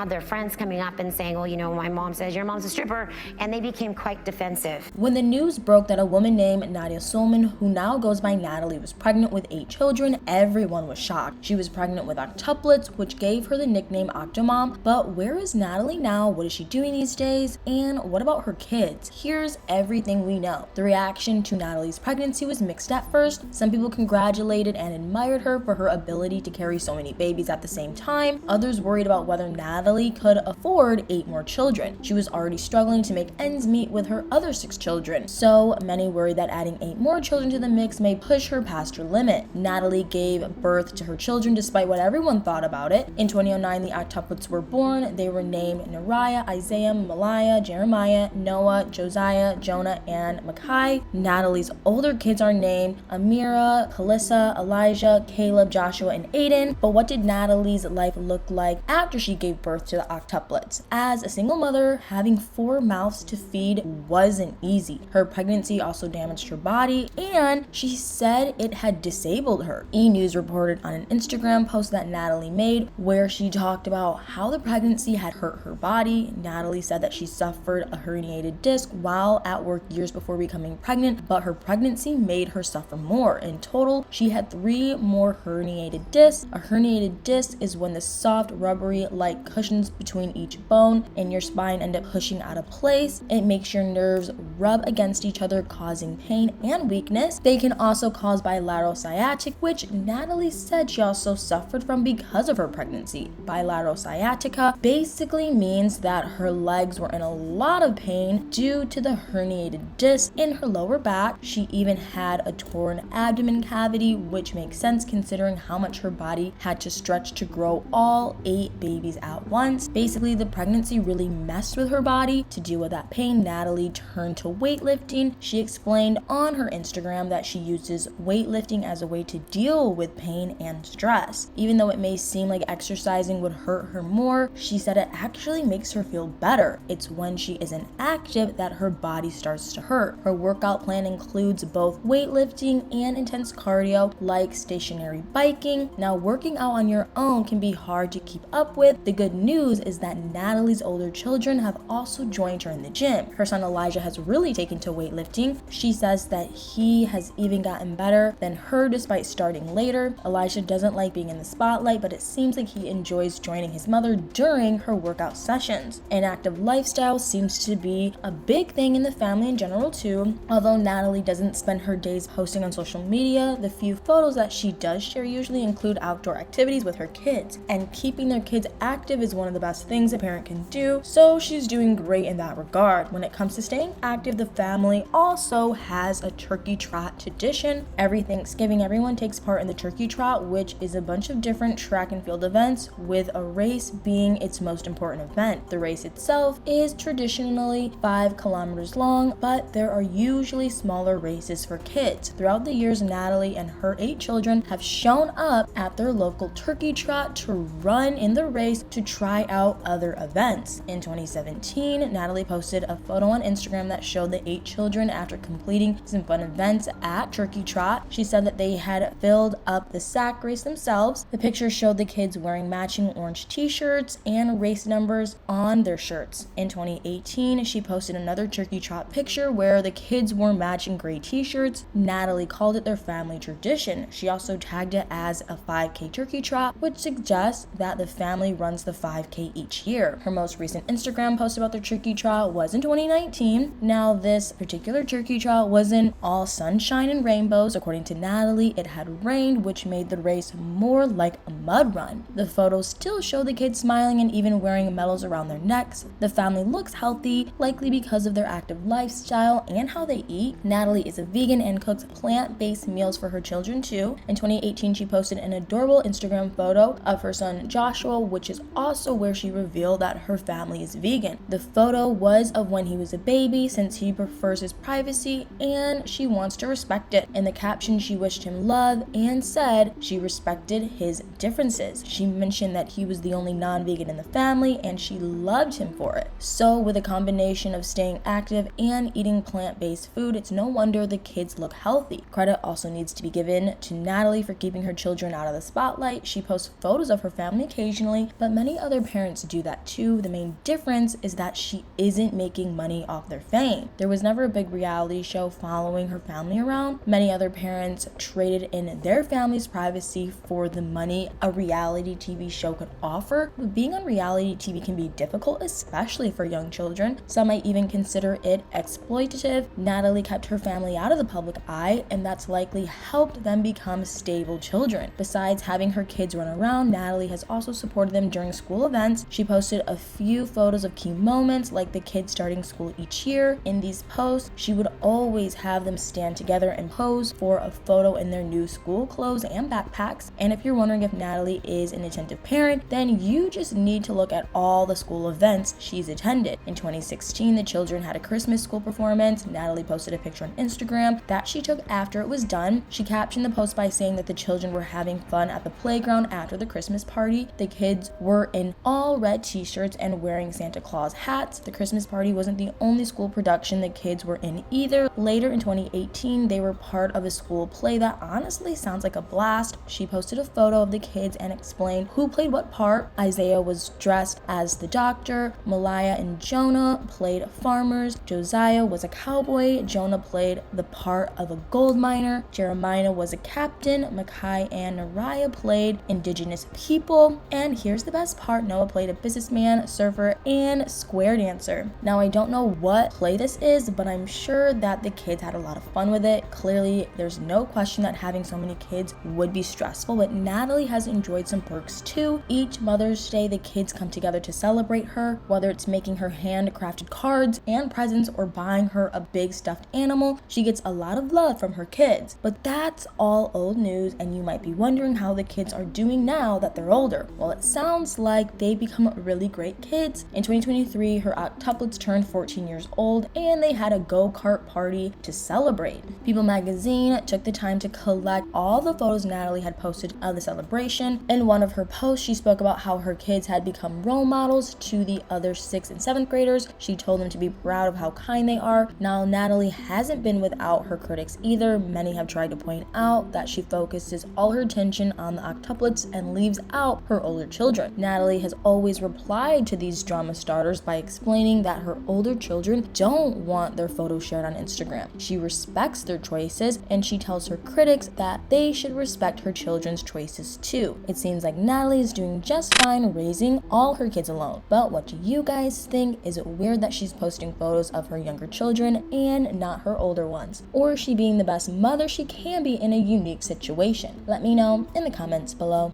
had their friends coming up and saying, well, you know, my mom says your mom's a stripper, and they became quite defensive. When the news broke that a woman named Nadia Solomon, who now goes by Natalie, was pregnant with 8 children, everyone was shocked. She was pregnant with octuplets, which gave her the nickname Octomom. But where is Natalie now? What is she doing these days? And what about her kids? Here's everything we know. The reaction to Natalie's pregnancy was mixed at first. Some people congratulated and admired her for her ability to carry so many babies at the same time. Others worried about whether Natalie could afford 8 more children. She was already struggling to make ends meet with her other 6 children. So many worried that adding 8 more children to the mix may push her past her limit. Natalie gave birth to her children despite what everyone thought about it. In 2009, the octuplets were born. They were named Neriah, Isaiah, Malaya, Jeremiah, Noah, Josiah, Jonah, and Micah. Natalie's older kids are named Amira, Kalissa, Elijah, Caleb, Joshua, and Aiden. But what did Natalie's life look like after she gave birth to the octuplets? As a single mother, having 4 mouths to feed wasn't easy. Her pregnancy also damaged her body, and she said it had disabled her. E! News reported on an Instagram post that Natalie made where she talked about how the pregnancy had hurt her body. Natalie said that she suffered a herniated disc while at work years before becoming pregnant, but her pregnancy made her suffer more. In total, she had 3 more herniated discs. A herniated disc is when the soft, rubbery-like cushions between each bone in your spine end up pushing out of place. It makes your nerves rub against each other, causing pain and weakness. They can also cause bilateral sciatica, which Natalie said she also suffered from because of her pregnancy. Bilateral sciatica basically means that her legs were in a lot of pain due to the herniated disc in her lower back. She even had a torn abdomen cavity, which makes sense considering how much her body had to stretch to grow all 8 babies at once. Basically, the pregnancy really messed with her body. To deal with that pain, Natalie turned to weightlifting. She explained on her Instagram that she uses weightlifting as a way to deal with pain and stress. Even though it may seem like exercising would hurt her more, she said it actually makes her feel better. It's when she isn't active that her body starts to hurt. Her workout plan includes both weightlifting and intense cardio like stationary biking. Now, working out on your own can be hard to keep up with. The good news is that Natalie's older children have also joined her in the gym. Her son Elijah has really taken to weightlifting. She says that he has even gotten better than her despite starting later. Elijah doesn't like being in the spotlight, but it seems like he enjoys joining his mother during her workout sessions. An active lifestyle seems to be a big thing in the family in general too. Although Natalie doesn't spend her days posting on social media, the few photos that she does share usually include outdoor activities with her kids. And keeping their kids active is one of the best things a parent can do, so she's doing great in that regard. When it comes to staying active, the family also has a turkey trot tradition. Every Thanksgiving, everyone takes part in the turkey trot, which is a bunch of different track and field events, with a race being its most important event. The race itself is traditionally 5 kilometers long, but there are usually smaller races for kids. Throughout the years, Natalie and her 8 children have shown up at their local turkey trot to run in the race to try out other events. In 2017, Natalie posted a photo on Instagram that showed the 8 children after completing some fun events at turkey trot. She said that they had filled up the sack race themselves. The picture showed the kids wearing matching orange t-shirts and race numbers on their shirts. In 2018, she posted another turkey trot picture where the kids wore matching gray t-shirts. Natalie called it their family tradition. She also tagged it as a 5K turkey trot, which suggests that the family runs the 5K each year. Her most recent Instagram post about their turkey trot was in 2019. Now, this particular turkey trot wasn't all sunshine and rainbows. According to Natalie, it had rained, which made the race more like a mud run. The photos still show the kids smiling and even wearing medals around their necks. The family looks healthy, likely because of their active lifestyle and how they eat. Natalie is a vegan and cooks plant-based meals for her children too. In 2018, she posted an adorable Instagram photo of her son Joshua, which is also where she revealed that her family is vegan. The photo was of when he was a baby, since he prefers his privacy and she wants to respect it. In the caption, she wished him love and said she respected his differences. She mentioned that he was the only non-vegan in the family and she loved him for it. So with a combination of staying active and eating plant-based food, it's no wonder the kids look healthy. Credit also needs to be given to Natalie for keeping her children out of the spotlight. She posts photos of her family occasionally, but many of other parents do that too. The main difference is that she isn't making money off their fame. There was never a big reality show following her family around. Many other parents traded in their family's privacy for the money a reality TV show could offer. But being on reality TV can be difficult, especially for young children. Some might even consider it exploitative. Natalie kept her family out of the public eye, and that's likely helped them become stable children. Besides having her kids run around, Natalie has also supported them during school events. She posted a few photos of key moments, like the kids starting school each year. In these posts, she would always have them stand together and pose for a photo in their new school clothes and backpacks. And if you're wondering if Natalie is an attentive parent, then you just need to look at all the school events she's attended. In 2016, the children had a Christmas school performance. Natalie posted a picture on Instagram that she took after it was done. She captioned the post by saying that the children were having fun at the playground after the Christmas party. The kids were in all red t-shirts and wearing Santa Claus hats. The Christmas party wasn't the only school production the kids were in either. Later in 2018, they were part of a school play that honestly sounds like a blast. She posted a photo of the kids and explained who played what part. Isaiah was dressed as the doctor, Malaya and Jonah played farmers, Josiah was a cowboy, Jonah played the part of a gold miner, Jeremiah was a captain, Makai and Nariah played indigenous people, and here's the best part, Noah played a businessman, surfer, and square dancer. Now I don't know what play this is, but I'm sure that the kids had a lot of fun with it. Clearly, there's no question that having so many kids would be stressful, but Natalie has enjoyed some perks too. Each Mother's Day, the kids come together to celebrate her, whether it's making her handcrafted cards and presents or buying her a big stuffed animal. She gets a lot of love from her kids. But that's all old news, and you might be wondering how the kids are doing now that they're older. Well, it sounds like they become really great kids. In 2023, her octuplets turned 14 years old, and they had a go-kart party to celebrate. People magazine took the time to collect all the photos Natalie had posted of the celebration. In one of her posts, she spoke about how her kids had become role models to the other 6th and 7th graders. She told them to be proud of how kind they are. Now, Natalie hasn't been without her critics either. Many have tried to point out that she focuses all her attention on the octuplets and leaves out her older children. Natalie has always replied to these drama starters by explaining that her older children don't want their photos shared on Instagram. She respects their choices, and she tells her critics that they should respect her children's choices too. It seems like Natalie is doing just fine raising all her kids alone. But what do you guys think? Is it weird that she's posting photos of her younger children and not her older ones? Or is she being the best mother she can be in a unique situation? Let me know in the comments below.